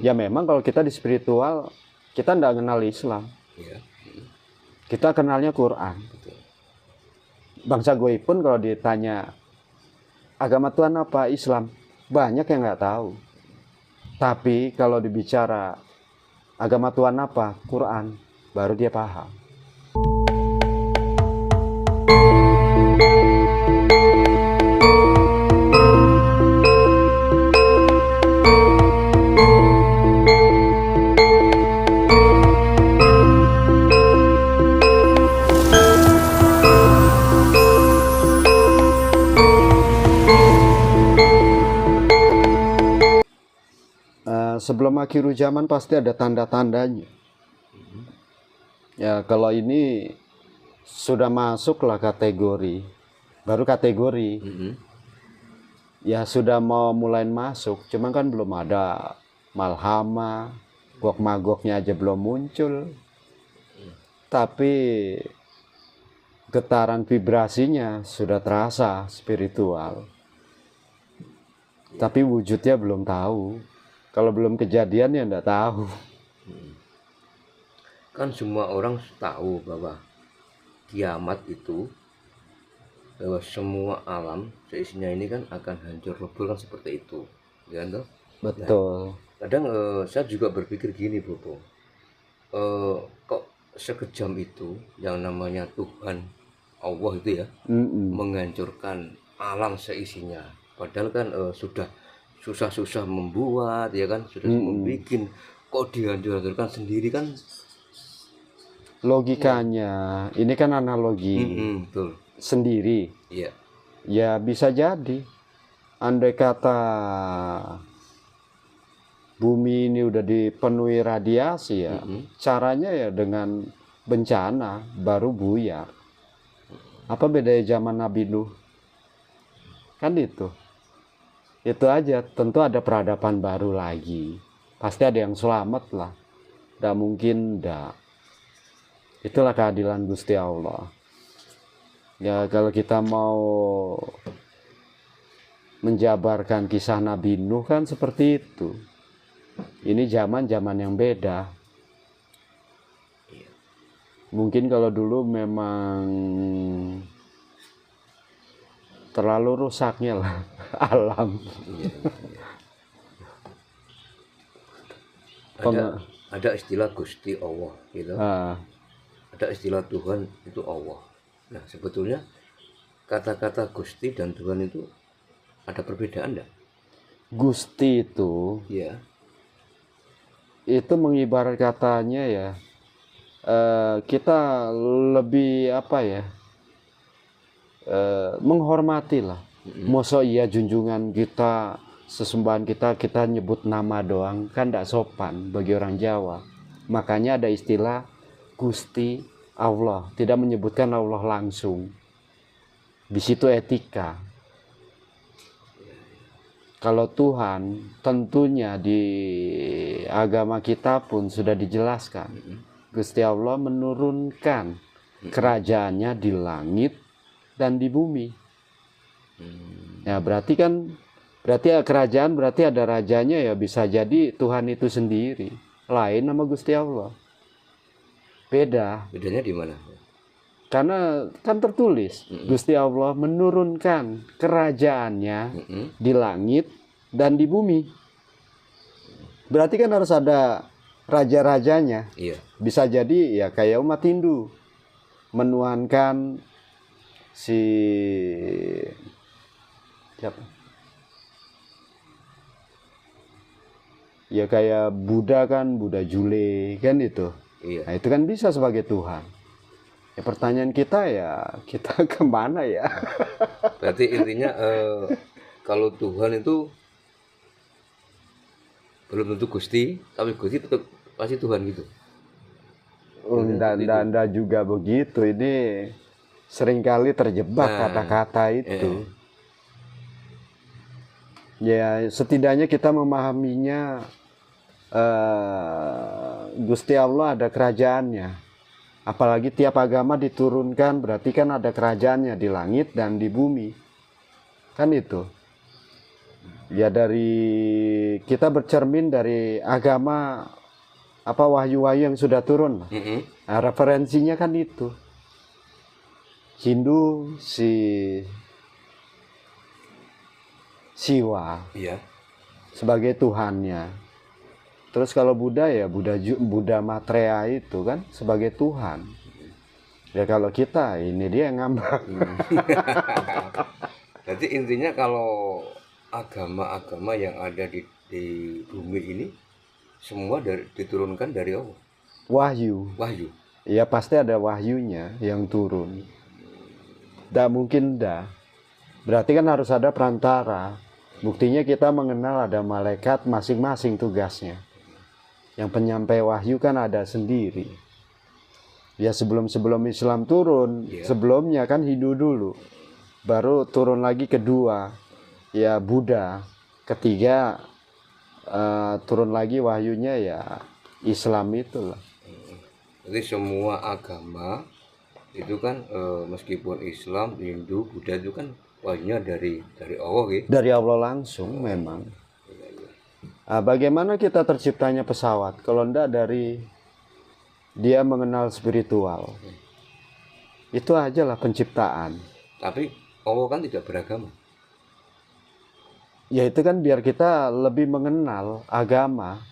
Ya memang kalau kita di spiritual, kita nggak kenal Islam. Ya. Kita kenalnya Quran. Betul. Bangsa gue pun kalau ditanya agama Tuhan apa, Islam, banyak yang nggak tahu. Tapi kalau dibicara agama Tuhan apa, Quran, baru dia paham. Sebelum akhir zaman pasti ada tanda-tandanya. Ya kalau ini sudah masuklah kategori, baru kategori. Ya sudah mau mulai masuk, cuman kan belum ada malhama, gok magoknya aja belum muncul. Tapi getaran vibrasinya sudah terasa spiritual. Tapi wujudnya belum tahu. Kalau belum kejadian ya enggak tahu. Kan semua orang tahu bahwa kiamat itu, bahwa semua alam seisinya ini kan akan hancur lebur, kan seperti itu, ya kan toh? Betul. Kadang saya juga berpikir gini, Bobo, kok sekejam itu yang namanya Tuhan Allah itu ya menghancurkan alam seisinya, padahal kan sudah susah-susah membuat, ya kan, sudah membuat, kok dihancurkan sendiri kan. Logikanya, ini kan analogi Betul. sendiri. Iya. Ya bisa jadi. Andai kata bumi ini udah dipenuhi radiasi ya, caranya ya dengan bencana baru buyar. Apa bedanya zaman Nabi Nuh? Kan itu. Itu aja, tentu ada peradaban baru lagi. Pasti ada yang selamat lah. Nggak mungkin nggak. Itulah keadilan Gusti Allah. Ya kalau kita mau menjabarkan kisah Nabi Nuh kan seperti itu. Ini zaman-zaman yang beda. Mungkin kalau dulu memang terlalu rusaknya lah alam. Ada istilah Gusti Allah gitu. Ada istilah Tuhan itu Allah. Nah sebetulnya kata-kata Gusti dan Tuhan itu ada perbedaan enggak? Gusti itu, ya, itu mengibarat katanya ya, kita lebih apa ya, menghormati lah. Masa iya junjungan kita, sesembahan kita nyebut nama doang, kan tidak sopan bagi orang Jawa. Makanya ada istilah Gusti Allah, tidak menyebutkan Allah langsung. Di situ etika. Kalau Tuhan, tentunya di agama kita pun sudah dijelaskan. Gusti Allah menurunkan kerajaannya di langit dan di bumi. Ya berarti kerajaan berarti ada rajanya, ya bisa jadi Tuhan itu sendiri. Lain nama Gusti Allah. bedanya di mana? Karena kan tertulis Gusti Allah menurunkan kerajaannya di langit dan di bumi. Berarti kan harus ada raja-rajanya. Iya. Bisa jadi ya kayak umat Hindu menuhankan si siapa? Ya kayak Buddha kan, Buddha Jule kan itu. Iya. Nah itu kan bisa sebagai Tuhan. Ya pertanyaan kita ya, kita kemana ya? Berarti intinya kalau Tuhan itu belum tentu Gusti, tapi Gusti tetap pasti Tuhan gitu. Anda juga begitu. Ini seringkali terjebak kata-kata itu. Ya setidaknya kita memahaminya, Gusti Allah ada kerajaannya. Apalagi tiap agama diturunkan, berarti kan ada kerajaannya di langit dan di bumi. Kan itu. Ya dari kita bercermin dari agama apa wahyu-wahyu yang sudah turun. Nah, referensinya kan itu. Hindu si Siwa Iya. sebagai Tuhannya. Terus kalau Buddha ya Buddha Maitreya itu kan sebagai Tuhan. Ya kalau kita ini dia yang ngambek. Jadi intinya kalau agama-agama yang ada di bumi ini semua diturunkan dari Allah. Wahyu. Ya pasti ada wahyunya yang turun. Tidak mungkin dah. Berarti kan harus ada perantara. Buktinya kita mengenal ada malaikat masing-masing tugasnya. Yang penyampai wahyu kan ada sendiri. Ya sebelum Islam turun, sebelumnya kan Hindu dulu. Baru turun lagi kedua, ya Buddha. Ketiga turun lagi wahyunya ya Islam itulah. Jadi semua agama itu kan meskipun Islam, Hindu, Buddha itu kan wahyunya dari Allah gitu. Dari Allah langsung memang. Nah, bagaimana kita terciptanya pesawat kalau enggak dari dia mengenal spiritual? Itu aja lah penciptaan. Tapi Allah kan tidak beragama. Ya itu kan biar kita lebih mengenal agama.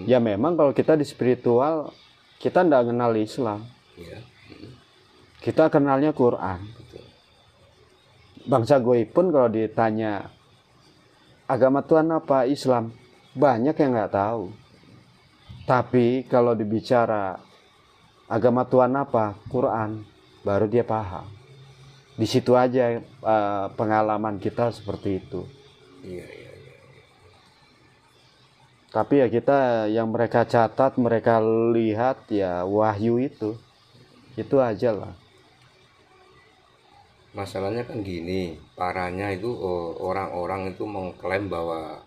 Ya memang kalau kita di spiritual kita enggak kenal Islam. Kita kenalnya Quran. Betul. Bangsa Goib pun kalau ditanya agama Tuhan apa, Islam, banyak yang nggak tahu. Tapi kalau dibicara agama Tuhan apa, Quran, baru dia paham. Di situ aja pengalaman kita seperti itu. Iya. Tapi ya kita yang mereka catat, mereka lihat ya wahyu itu aja lah. Masalahnya kan gini, parahnya itu orang-orang itu mengklaim bahwa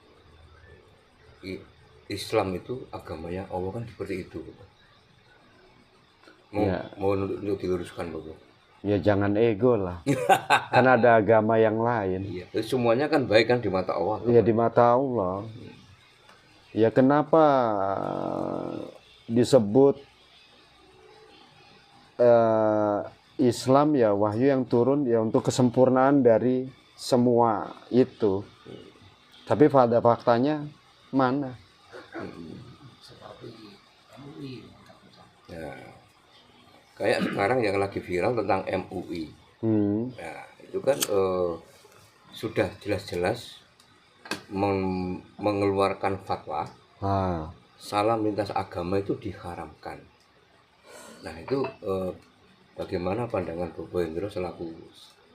Islam itu agamanya Allah kan seperti itu. Mau untuk diluruskan Bapak. Ya jangan ego lah. Kan ada agama yang lain. Iya. Semuanya kan baik kan di mata Allah. Ya di mata Allah. Ya kenapa disebut Islam ya wahyu yang turun ya untuk kesempurnaan dari semua itu. Tapi pada faktanya mana? Ya, kayak sekarang yang lagi viral tentang MUI. Nah, itu kan sudah jelas-jelas mengeluarkan fatwa salam lintas agama itu diharamkan. Nah itu bagaimana pandangan Bobo Hendro selaku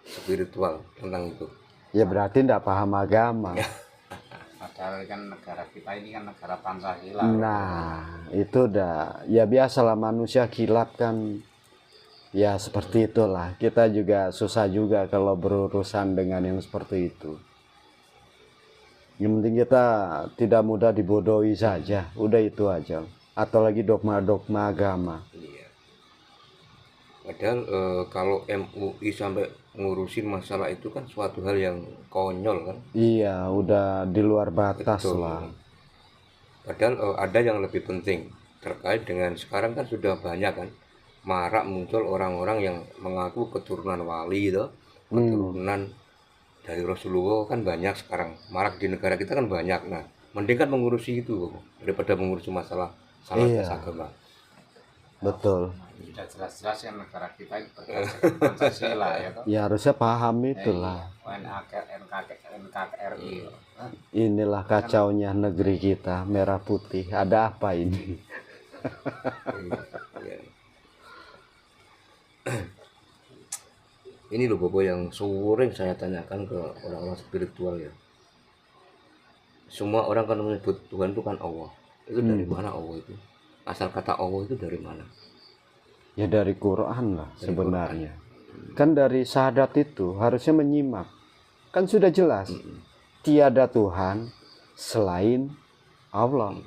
spiritual tentang itu? Ya berarti tidak paham agama. Padahal kan negara kita ini kan negara Pancasila. Nah itu dah ya biasalah manusia kilap kan. Ya seperti itulah. Kita juga susah juga kalau berurusan dengan yang seperti itu. Yang penting kita tidak mudah dibodohi saja. Udah itu aja. Atau lagi dogma-dogma agama. Iya. Padahal kalau MUI sampai ngurusin masalah itu kan suatu hal yang konyol kan. Iya, udah di luar batas. Betul lah. Padahal ada yang lebih penting terkait dengan sekarang kan sudah banyak kan marak muncul orang-orang yang mengaku keturunan wali itu, keturunan dari Rasulullah kan banyak sekarang. Marak di negara kita kan banyak. Nah, mending kan mengurusi itu daripada mengurusi masalah salah agama. Betul. Sudah jelas-jelas kan negara kita itu Pancasila ya toh. Ya harusnya paham itulah. NKRI. Inilah kacaunya negeri kita, merah putih. Ada apa ini? Ini loh Bobo yang sering saya tanyakan ke orang-orang spiritual ya. Semua orang kan menyebut Tuhan itu kan Allah. Itu dari mana Allah itu? Asal kata Allah itu dari mana? Ya dari Quran lah sebenarnya. Kan dari syahadat itu harusnya menyimak. Kan sudah jelas. Tiada Tuhan selain Allah.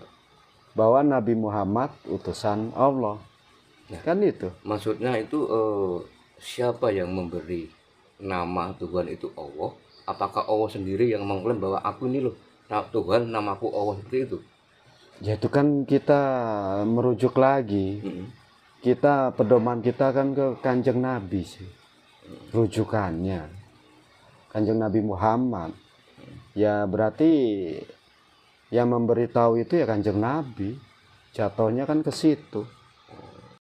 Bahwa Nabi Muhammad utusan Allah. Kan itu. Maksudnya itu siapa yang memberi nama Tuhan itu Allah? apakah Allah sendiri yang mengklaim bahwa aku ini loh Tuhan, namaku Allah, seperti itu? Ya itu kan kita merujuk lagi. Kita pedoman kita kan ke Kanjeng Nabi sih. Rujukannya Kanjeng Nabi Muhammad. Ya berarti yang memberitahu itu ya Kanjeng Nabi. Jatuhnya kan ke situ.